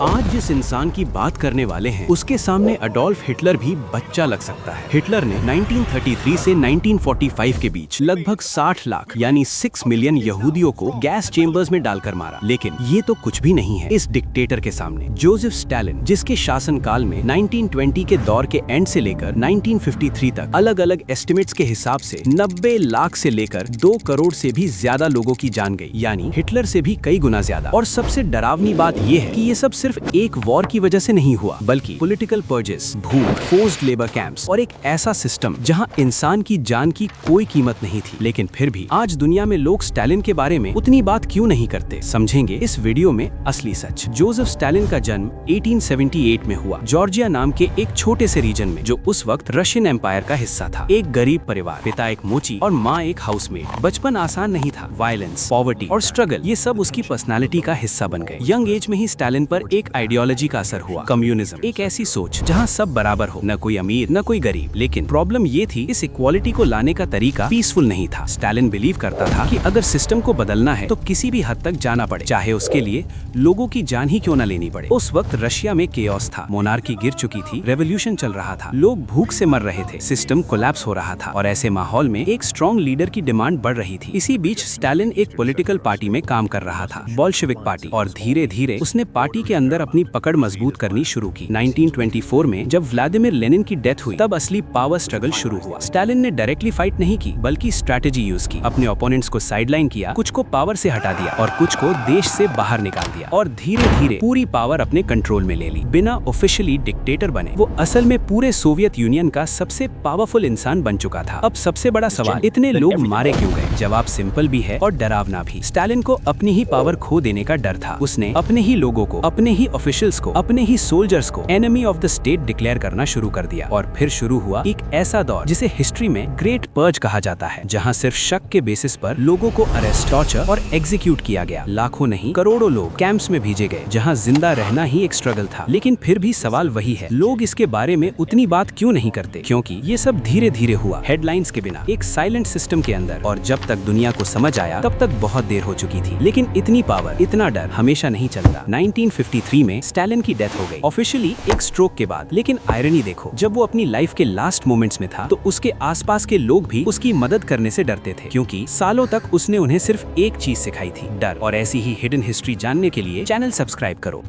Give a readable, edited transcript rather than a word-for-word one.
आज जिस इंसान की बात करने वाले हैं उसके सामने अडोल्फ हिटलर भी बच्चा लग सकता है। हिटलर ने 1933 से 1945 के बीच लगभग 60 लाख यानी 6 मिलियन यहूदियों को गैस चेम्बर्स में डालकर मारा। लेकिन ये तो कुछ भी नहीं है इस डिक्टेटर के सामने। जोसेफ स्टालिन, जिसके शासनकाल में 1920 के दौर के एंड से लेकर 1953 तक अलग अलग एस्टिमेट्स के हिसाब से 90 लाख से लेकर 2 करोड़ से भी ज्यादा लोगों की जान गई, यानी हिटलर से भी कई गुना ज्यादा। और सबसे डरावनी बात ये है कि ये सब सिर्फ एक वॉर की वजह से नहीं हुआ, बल्कि पॉलिटिकल पर्जेस, भूख, फोर्स्ड लेबर कैंप्स और एक ऐसा सिस्टम जहां इंसान की जान की कोई कीमत नहीं थी। लेकिन फिर भी आज दुनिया में लोग स्टालिन के बारे में उतनी बात क्यों नहीं करते, समझेंगे इस वीडियो में असली सच। जोसेफ स्टालिन का जन्म 1878 में हुआ जॉर्जिया नाम के एक छोटे से रीजन में, जो उस वक्त रशियन एम्पायर का हिस्सा था। एक गरीब परिवार, पिता एक मोची और माँ एक हाउसमेड। बचपन आसान नहीं था। वायलेंस, पॉवर्टी और स्ट्रगल, ये सब उसकी पर्सनालिटी का हिस्सा बन गए। यंग एज में ही स्टालिन पर एक आइडियोलॉजी का असर हुआ, कम्युनिज्म। एक ऐसी सोच जहां सब बराबर हो, न कोई अमीर न कोई गरीब। लेकिन प्रॉब्लम ये थी, इस इक्वालिटी को लाने का तरीका पीसफुल नहीं था। स्टालिन बिलीव करता था कि अगर सिस्टम को बदलना है तो किसी भी हद तक जाना पड़े, चाहे उसके लिए लोगों की जान ही क्यों न लेनी पड़े। उस वक्त रशिया में केओस था, मोनार्की गिर चुकी थी, रेवोल्यूशन चल रहा था, लोग भूख से मर रहे थे, सिस्टम कोलैप्स हो रहा था। और ऐसे माहौल में एक स्ट्रॉन्ग लीडर की डिमांड बढ़ रही थी। इसी बीच स्टालिन एक पॉलिटिकल पार्टी में काम कर रहा था, बोल्शेविक पार्टी, और धीरे धीरे उसने पार्टी के अंदर अपनी पकड़ मजबूत करनी शुरू की। 1924 में जब व्लादिमीर लेनिन की डेथ हुई, तब असली पावर स्ट्रगल शुरू हुआ। स्टालिन ने डायरेक्टली फाइट नहीं की, बल्कि स्ट्रैटेजी यूज की। अपने ओपोनेंट्स को साइडलाइन किया, कुछ को पावर से हटा दिया और कुछ को देश से बाहर निकाल दिया, और धीरे धीरे पूरी पावर अपने कंट्रोल में ले ली। बिना ऑफिशियली डिक्टेटर बने वो असल में पूरे सोवियत यूनियन का सबसे पावरफुल इंसान बन चुका था। अब सबसे बड़ा सवाल, इतने लोग मारे क्यों गए? जवाब सिंपल भी है और डरावना भी। स्टालिन को अपनी ही पावर खो देने का डर था। उसने अपने ही लोगों को, अपने ही ऑफिशियल्स को, अपने ही सोल्जर्स को enemy of the state declare करना शुरू कर दिया। और फिर शुरू हुआ एक ऐसा दौर जिसे हिस्ट्री में ग्रेट पर्ज कहा जाता है, जहां सिर्फ शक के बेसिस पर लोगों को अरेस्ट, टॉर्चर और एग्जीक्यूट किया गया। लाखों नहीं करोड़ों लोग कैंप्स में भेजे गए, जहां जिंदा रहना ही एक स्ट्रगल था। लेकिन फिर भी सवाल वही है, लोग इसके बारे में उतनी बात क्यों नहीं करते? क्योंकि ये सब धीरे धीरे हुआ, हेडलाइंस के बिना, एक साइलेंट सिस्टम के अंदर। और जब तक दुनिया को समझ आया तब तक बहुत देर हो चुकी थी। लेकिन इतनी पावर, इतना डर हमेशा नहीं चलता। 1953 में स्टालिन की डेथ हो गई, ऑफिशियली एक स्ट्रोक के बाद। लेकिन आयरनी देखो, जब वो अपनी लाइफ के लास्ट मोमेंट्स में था तो उसके आसपास के लोग भी उसकी मदद करने से डरते थे, क्योंकि सालों तक उसने उन्हें सिर्फ एक चीज सिखाई थी, डर। और ऐसी ही हिडन हिस्ट्री जानने के लिए चैनल सब्सक्राइब करो।